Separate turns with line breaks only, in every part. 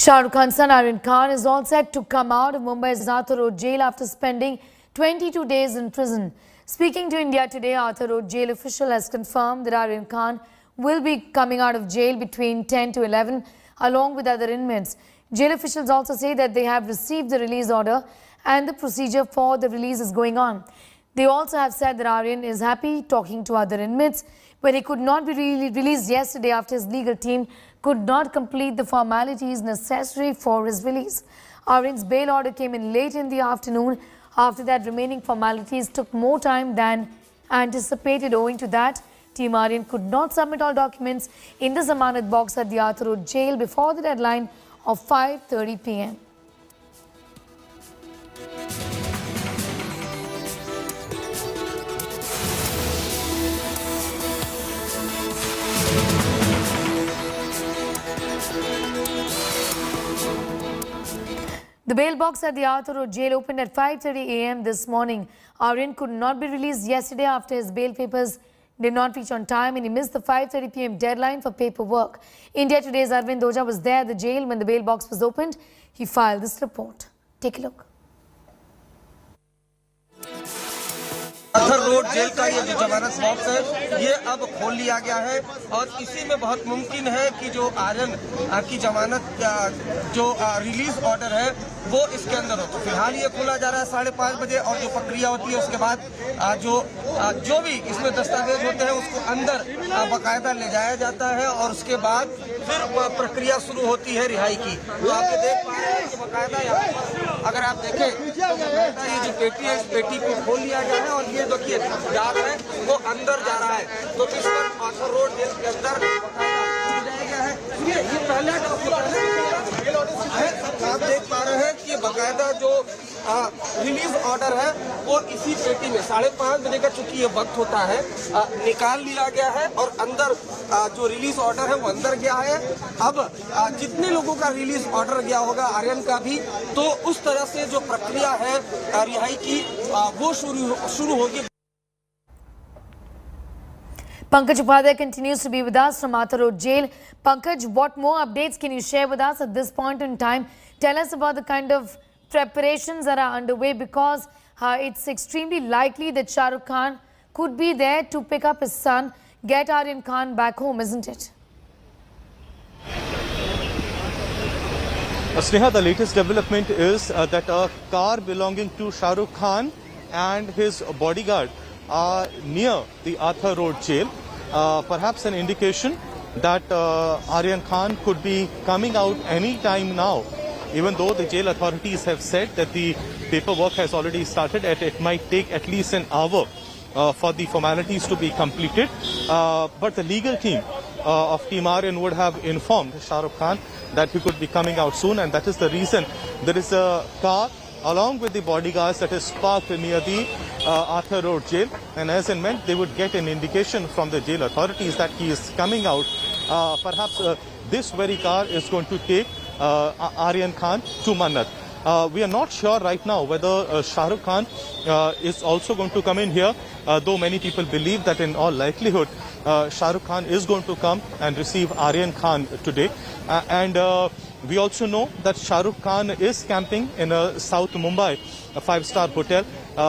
Shah Rukh Khan's son Aryan Khan is all set to come out of Mumbai's Arthur Road jail after spending 22 days in prison. Speaking to India Today, Arthur Road jail official has confirmed that Aryan Khan will be coming out of jail between 10 to 11 along with other inmates. Jail officials also say that they have received the release order and the procedure for the release is going on. They also have said that Aryan is happy talking to other inmates, but he could not be released yesterday after his legal team could not complete the formalities necessary for his release. Aryan's bail order came in late in the afternoon. After that, remaining formalities took more time than anticipated. Owing to that, Team Aryan could not submit all documents in the Zamanat box at the Arthur Road jail before the deadline of 5:30 p.m. The bail box at the Arthur Road jail opened at 5:30 a.m. this morning. Aryan could not be released yesterday after his bail papers did not reach on time and he missed the 5:30 p.m. deadline for paperwork. India Today's Arvind Doja was there at the jail when the bail box was opened. He filed this report. Take a look.
Arthur Road jail का ये जो जमानत box है ये अब खोल लिया गया है और इसी में बहुत मुमकिन है कि जो आर्यन की जमानत जो रिलीज ऑर्डर है वो इसके अंदर हो। तो फिलहाल ये खोला जा रहा है 5:30 बजे और जो प्रक्रिया होती है उसके बाद जो भी इसमें दस्तावेज होते हैं उसको अंदर बाकायदा ले जाया जाता है और उसके बाद फिर प्रक्रिया शुरू होती है रिहाई की। तो आप ये देख पा रहे हैं कि बाकायदा यहाँ अगर आप देखें तो बाकायदा ये जो पेटी है इस पेटी को खोल लिया गया है और ये देखिए जार है वो अंदर जा रहा है। तो इस वक्त आर्थर रोड जेल के अंदर जाया गया है। ये पहले आप देख पा रहे हैं कि बाकायदा जो रिलीज ऑर्डर है वो इसी पेटी में 5:30 बजे का चूंकि ये वक्त होता है निकाल लिया गया है और अंदर जो रिलीज ऑर्डर है वो अंदर गया है। अब जितने लोगों का रिलीज ऑर्डर गया होगा आर्यन का भी, तो उस तरह से जो प्रक्रिया है रिहाई की वो शुरू होगी।
Pankaj Upadhyay continues to be with us from Arthur Road jail. Pankaj, what more updates can you share with us at this point in time? Tell us about the kind of preparations that are underway, because it's extremely likely that Shah Rukh Khan could be there to pick up his son, get Aryan Khan back home, isn't it?
Sneha, the latest development is that a car belonging to Shah Rukh Khan and his bodyguard are near the Arthur Road jail. Perhaps an indication that Aryan Khan could be coming out any time now, even though the jail authorities have said that the paperwork has already started. It might take at least an hour for the formalities to be completed. But the legal team of Team Aryan would have informed Shah Rukh Khan that he could be coming out soon, and that is the reason there is a car along with the bodyguards that is parked near the Arthur Road jail, and as and when they would get an indication from the jail authorities that he is coming out, perhaps this very car is going to take Aryan Khan to Mannat. We are not sure right now whether Shah Rukh Khan is also going to come in here, though many people believe that in all likelihood Shah Rukh Khan is going to come and receive Aryan Khan today. We also know that Shah Rukh Khan is camping in a South Mumbai, a 5-star hotel.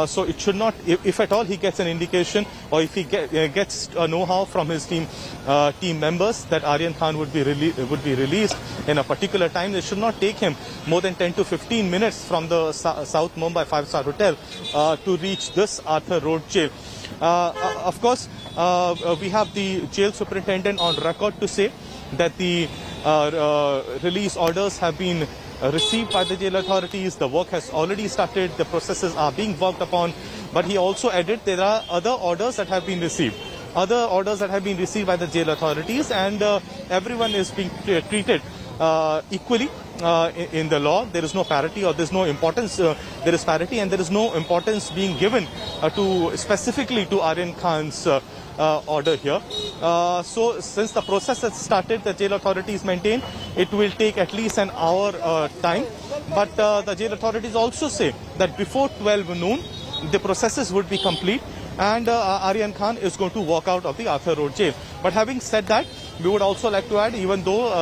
So it should not, if at all he gets an indication or if he gets a know-how from his team members that Aryan Khan would be released in a particular time, it should not take him more than 10 to 15 minutes from the South Mumbai 5-star hotel to reach this Arthur Road jail. Of course, we have the jail superintendent on record to say that the release orders have been received by the jail authorities. The work has already started. The processes are being worked upon. But he also added there are other orders that have been received. Other orders that have been received by the jail authorities, and everyone is being treated equally in the law. There is no parity or there is no importance. There is parity and there is no importance being given specifically to Aryan Khan's order here. So since the process has started, the jail authorities maintain it will take at least an hour time. But the jail authorities also say that before 12 noon, the processes would be complete and Aryan Khan is going to walk out of the Arthur Road jail. But having said that, We would also like to add, even though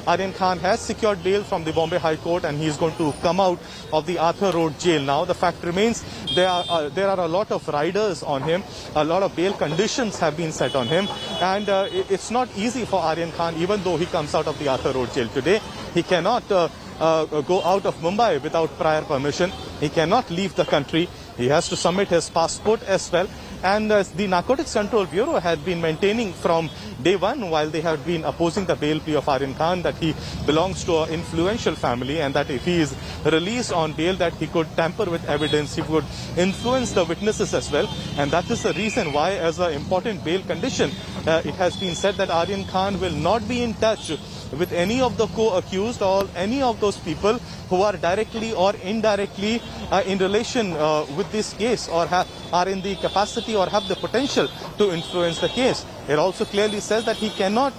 Aryan Khan has secured bail from the Bombay High Court and he is going to come out of the Arthur Road jail now, the fact remains there are a lot of riders on him, a lot of bail conditions have been set on him, and it's not easy for Aryan Khan, even though he comes out of the Arthur Road jail today. He cannot go out of Mumbai without prior permission. He cannot leave the country. He has to submit his passport as well. And the Narcotics Control Bureau had been maintaining from day one, while they have been opposing the bail plea of Aryan Khan, that he belongs to an influential family and that if he is released on bail, that he could tamper with evidence, he could influence the witnesses as well. And that is the reason why, as an important bail condition, it has been said that Aryan Khan will not be in touch with any of the co-accused or any of those people who are directly or indirectly in relation with this case or are in the capacity or have the potential to influence the case. It also clearly says that he cannot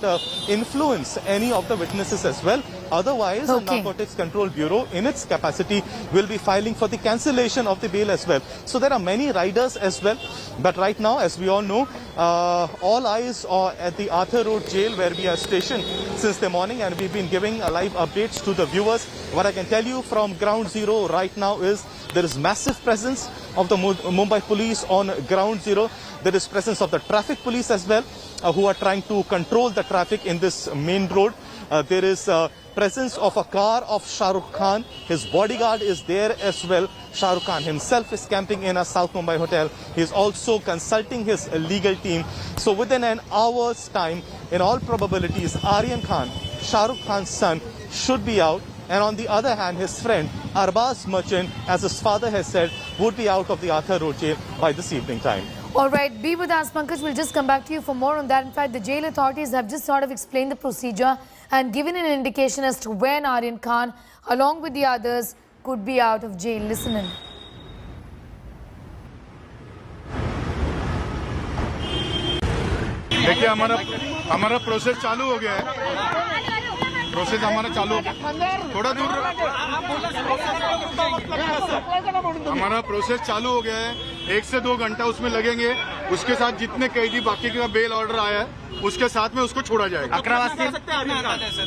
influence any of the witnesses as well. Otherwise, the Narcotics Control Bureau, in its capacity, will be filing for the cancellation of the bail as well. So there are many riders as well. But right now, as we all know, all eyes are at the Arthur Road jail where we are stationed since the morning, and we've been giving live updates to the viewers. What I can tell you from ground zero right now is there is massive presence of the Mumbai police on ground zero. There is presence of the traffic police as well, who are trying to control the traffic in this main road. There is presence of a car of Shah Rukh Khan. His bodyguard is there as well. Shah Rukh Khan himself is camping in a South Mumbai hotel. He is also consulting his legal team. So within an hour's time, in all probabilities, Aryan Khan, Shah Rukh Khan's son, should be out. And on the other hand, his friend Arbaz Merchant, as his father has said, would be out of the Arthur Road jail by this evening time.
All right, be with us, Pankaj. We'll just come back to you for more on that. In fact, the jail authorities have just sort of explained the procedure and given an indication as to when Aryan Khan, along with the others, could be out of jail. Listen in.
देखिए हमारा process चालू हो गया है। Process हमारा चालू हो गया, थोड़ा दूर हमारा प्रोसेस चालू हो गया है। 1 से 2 घंटा उसमें लगेंगे। उसके साथ जितने कैदी बाकी का बेल ऑर्डर आया है उसके साथ में उसको छोड़ा जाएगा।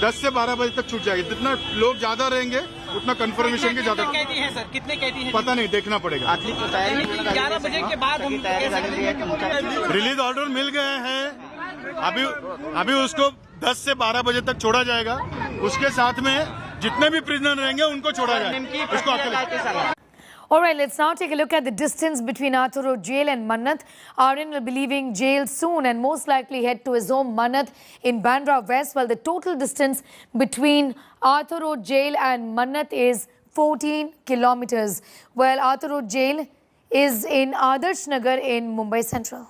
10 से 12 बजे तक छूट जाएगी। जितना लोग ज्यादा रहेंगे उतना कंफर्मेशन के ज्यादा।
कैदी है सर, कितने कैदी हैं?
पता नहीं, देखना पड़ेगा।
11 बजे के बाद हम
रिलीज ऑर्डर मिल गए हैं। अभी उसको 10 से 12 बजे तक छोड़ा जाएगा। उसके साथ में जितने भी प्रिजनर रहेंगे उनको छोड़ा जाएगा। उसको अकेले।
All right, let's now take a look at the distance between Arthur Road jail and Mannat. Aryan will be leaving jail soon and most likely head to his home Mannat in Bandra West, while the total distance between Arthur Road jail and Mannat is 14 kilometers. Well, Arthur Road jail is in Adarsh Nagar in Mumbai Central.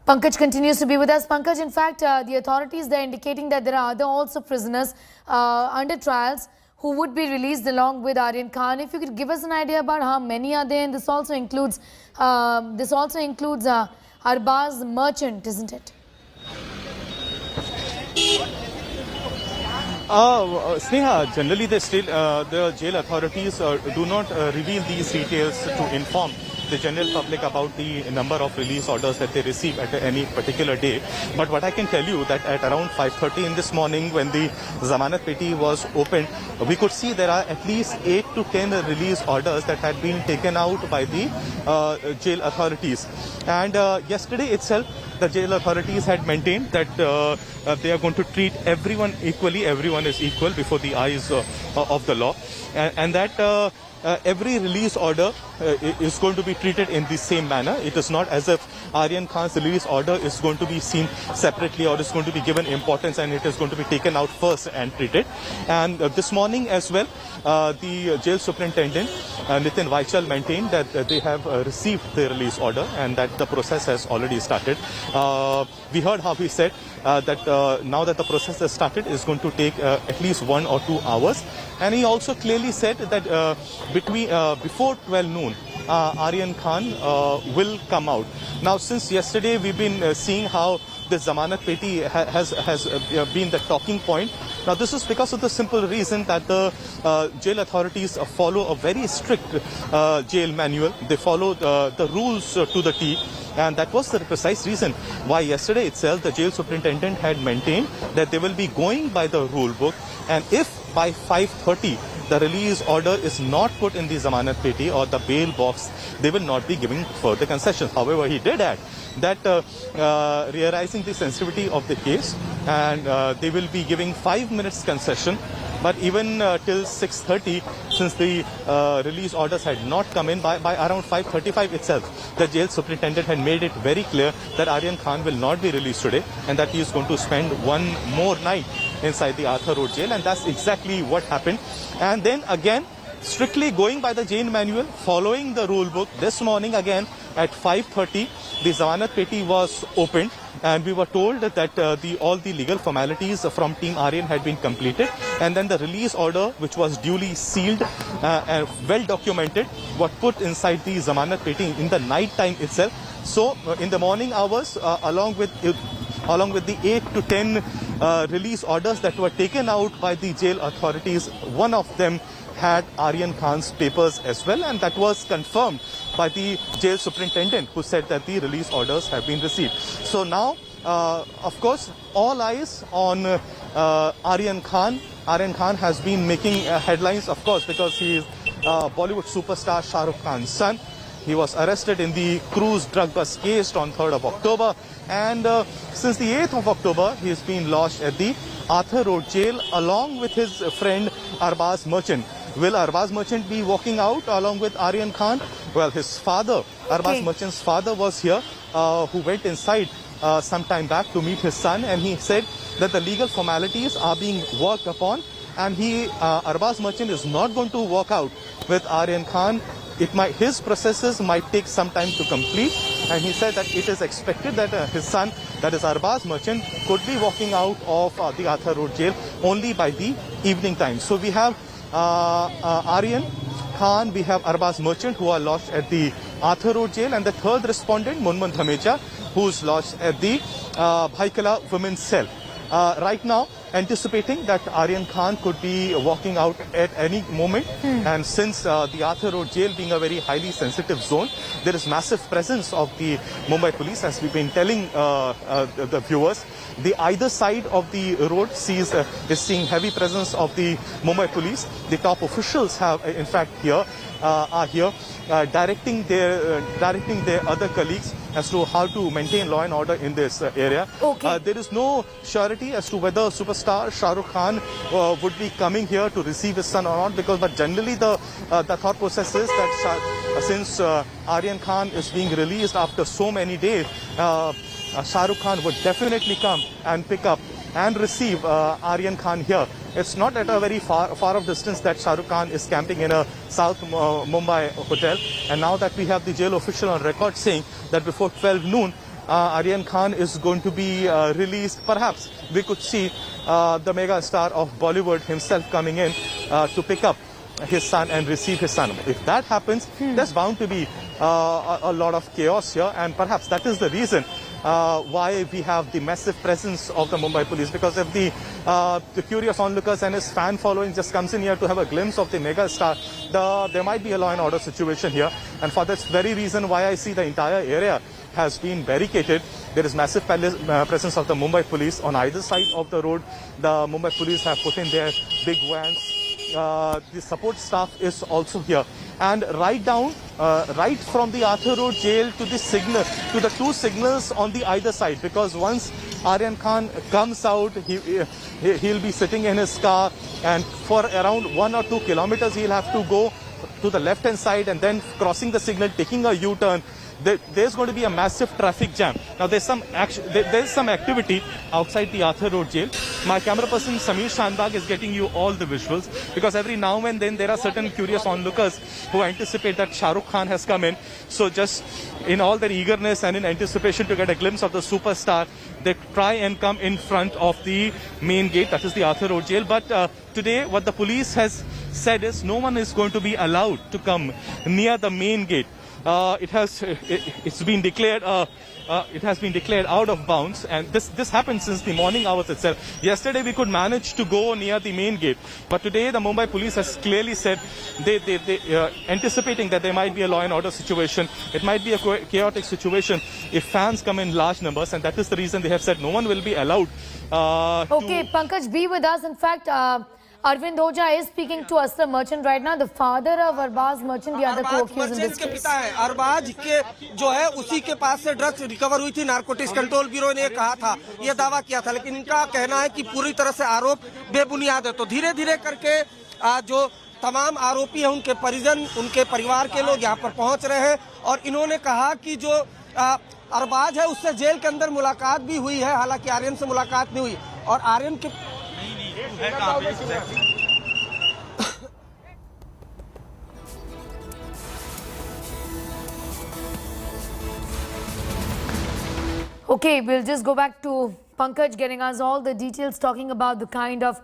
Pankaj continues to be with us. Pankaj, in fact, the authorities, they're indicating that there are other also prisoners under trials who would be released along with Aryan Khan. If you could give us an idea about how many are there, and this also includes Arbaz Merchant, isn't it?
Sneha, generally the jail authorities do not reveal these details to inform the general public about the number of release orders that they receive at any particular day. But what I can tell you that at around 5:30 in this morning, when the Zamanat Peti was opened, we could see there are at least 8 to 10 release orders that had been taken out by the jail authorities. And yesterday itself, the jail authorities had maintained that they are going to treat everyone equally. Everyone is equal before the eyes of the law, and that every release order is going to be treated in the same manner. It is not as if Aryan Khan's release order is going to be seen separately or is going to be given importance and it is going to be taken out first and treated. And this morning as well, the jail superintendent, Nitin Vaichal, maintained that they have received the release order and that the process has already started. We heard how he said that now that the process has started, it's going to take at least 1 or 2 hours. And he also clearly said that before 12 noon, Aryan Khan will come out. Now, since yesterday, we've been seeing how the Zamanat Peti has been the talking point Now, this is because of the simple reason that the jail authorities follow a very strict jail manual. They follow the rules to the T. And that was the precise reason why yesterday itself the jail superintendent had maintained that they will be going by the rule book. And if by 5:30 the release order is not put in the Zamanat Peti or the bail box, they will not be giving further concessions. However, he did add that realizing the sensitivity of the case, and they will be giving 5 minutes concession. But even till 6:30, since the release orders had not come in, by around 5:35 itself, the jail superintendent had made it very clear that Aryan Khan will not be released today and that he is going to spend one more night inside the Arthur Road jail, and that's exactly what happened. And then again, strictly going by the jail manual, following the rule book, this morning again at 5:30, the Zamanat Peti was opened, and we were told that all the legal formalities from Team Aryan had been completed, and then the release order, which was duly sealed and well documented, was put inside the Zamanat Peti in the night time itself. So in the morning hours, along with the 8 to 10 release orders that were taken out by the jail authorities, one of them had Aryan Khan's papers as well, and that was confirmed by the jail superintendent, who said that the release orders have been received. So now, of course, all eyes on Aryan Khan. Aryan Khan has been making headlines, of course, because he is Bollywood superstar Shah Rukh Khan's son. He was arrested in the cruise drug bust case on 3rd of October, and since the 8th of October, he has been lodged at the Arthur Road jail along with his friend Arbaz Merchant. Will Arbaz Merchant be walking out along with Aryan Khan? Well, his father, Arbaz Merchant's father, was here, who went inside some time back to meet his son, and he said that the legal formalities are being worked upon, and Arbaz Merchant is not going to walk out with Aryan Khan. His processes might take some time to complete, and he said that it is expected that his son, that is Arbaz Merchant, could be walking out of the Arthur Road jail only by the evening time. So we have Aryan Khan, we have Arbaz Merchant, who are lodged at the Arthur Road jail, and the third respondent, Munmun Dhamecha, who is lodged at the Bhaikala women's cell. Right now, anticipating that Aryan Khan could be walking out at any moment, and since the Arthur Road jail being a very highly sensitive zone, there is massive presence of the Mumbai police, as we've been telling the viewers. The either side of the road is seeing heavy presence of the Mumbai police. The top officials have, in fact, are here directing their other colleagues as to how to maintain law and order in this area.
Okay.
There is no surety as to whether superstar Shah Rukh Khan would be coming here to receive his son or not, but generally the thought process is that since Aryan Khan is being released after so many days, Shah Rukh Khan would definitely come and pick up and receive Aryan Khan here. It's not at a very far off distance that Shah Rukh Khan is camping in a South Mumbai hotel. And now that we have the jail official on record saying that before 12 noon, Aryan Khan is going to be released, perhaps we could see the mega star of Bollywood himself coming in to pick up his son and receive his son. If that happens, there's bound to be a lot of chaos here, and perhaps that is the reason why we have the massive presence of the Mumbai police, because if the curious onlookers and his fan following just comes in here to have a glimpse of the mega star, there might be a law and order situation here, and for this very reason why I see the entire area has been barricaded. There is massive presence of the Mumbai police on either side of the road. The Mumbai police have put in their big vans. The support staff is also here, and right from the Arthur Road jail to the two signals on the either side, because once Aryan Khan comes out, he'll be sitting in his car, and for around 1 or 2 kilometers he'll have to go to the left hand side, and then crossing the signal, taking a U-turn. There's going to be a massive traffic jam. Now there's some activity outside the Arthur Road jail. My camera person Samir Shandbag is getting you all the visuals, because every now and then there are certain curious onlookers who anticipate that Shah Rukh Khan has come in. So just in all their eagerness and in anticipation to get a glimpse of the superstar, they try and come in front of the main gate, that is the Arthur Road jail. But today what the police has said is no one is going to be allowed to come near the main gate. it's been declared it has been declared out of bounds, and this happened since the morning hours itself. Yesterday we could manage to go near the main gate, but today the Mumbai police has clearly said they anticipating that there might be a law and order situation. It might be a chaotic situation if fans come in large numbers, and that is the reason they have said no one will be allowed.
Okay, Pankaj, be with us. In fact, Arvind Oja is speaking to Aslam Merchant right now, the father of Arbaz Merchant, the other co-accused in this
के
case.
पिता है अरबाज के जो है उसी के पास से drugs recover हुई थी। नारकोटिक्स कंट्रोल ब्यूरो ने कहा था, ये दावा किया था, लेकिन इनका कहना है कि पूरी तरह से आरोप बेबुनियाद है। तो धीरे धीरे करके जो तमाम आरोपी हैं उनके परिजन, उनके परिवार के लोग यहाँ पर पहुंच रहे हैं, और इन्होंने कहा कि जो अरबाज है उससे जेल के अंदर मुलाकात भी हुई है, हालांकि आर्यन से मुलाकात नहीं हुई, और आर्यन के
Okay, we'll just go back to Pankaj getting us all the details, talking about the kind of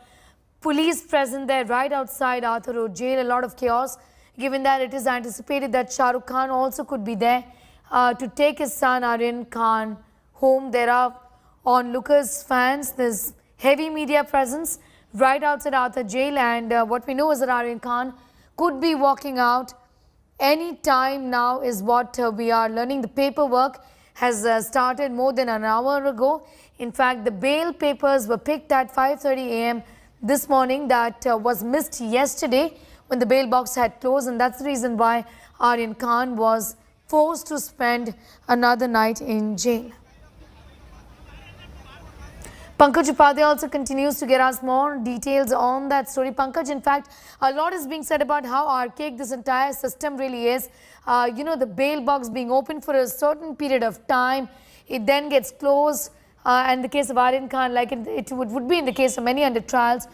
police present there right outside Arthur Road Jail. A lot of chaos, given that it is anticipated that Shah Rukh Khan also could be there to take his son Aryan Khan home. There are onlookers, fans, there's heavy media presence right outside Arthur Jail, and what we know is that Aryan Khan could be walking out any time now is what we are learning. The paperwork has started more than an hour ago. In fact, the bail papers were picked at 5:30 a.m. this morning. That was missed yesterday when the bail box had closed, and that's the reason why Aryan Khan was forced to spend another night in jail. Pankaj Upadhyay also continues to get us more details on that story. Pankaj, in fact, a lot is being said about how archaic this entire system really is. You know, the bail box being open for a certain period of time, it then gets closed. And in the case of Aryan Khan, like it would be in the case of many under trials,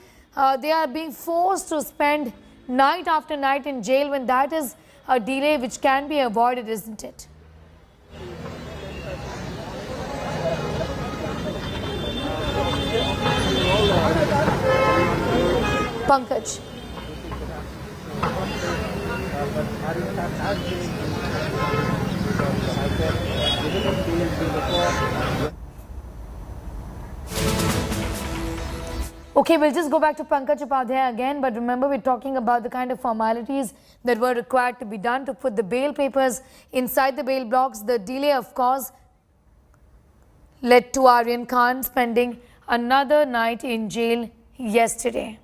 they are being forced to spend night after night in jail, when that is a delay which can be avoided, isn't it? Pankaj. Okay, we'll just go back to Pankaj Upadhyay again, but remember we're talking about the kind of formalities that were required to be done to put the bail papers inside the bail blocks. The delay, of course, led to Aryan Khan spending another night in jail yesterday.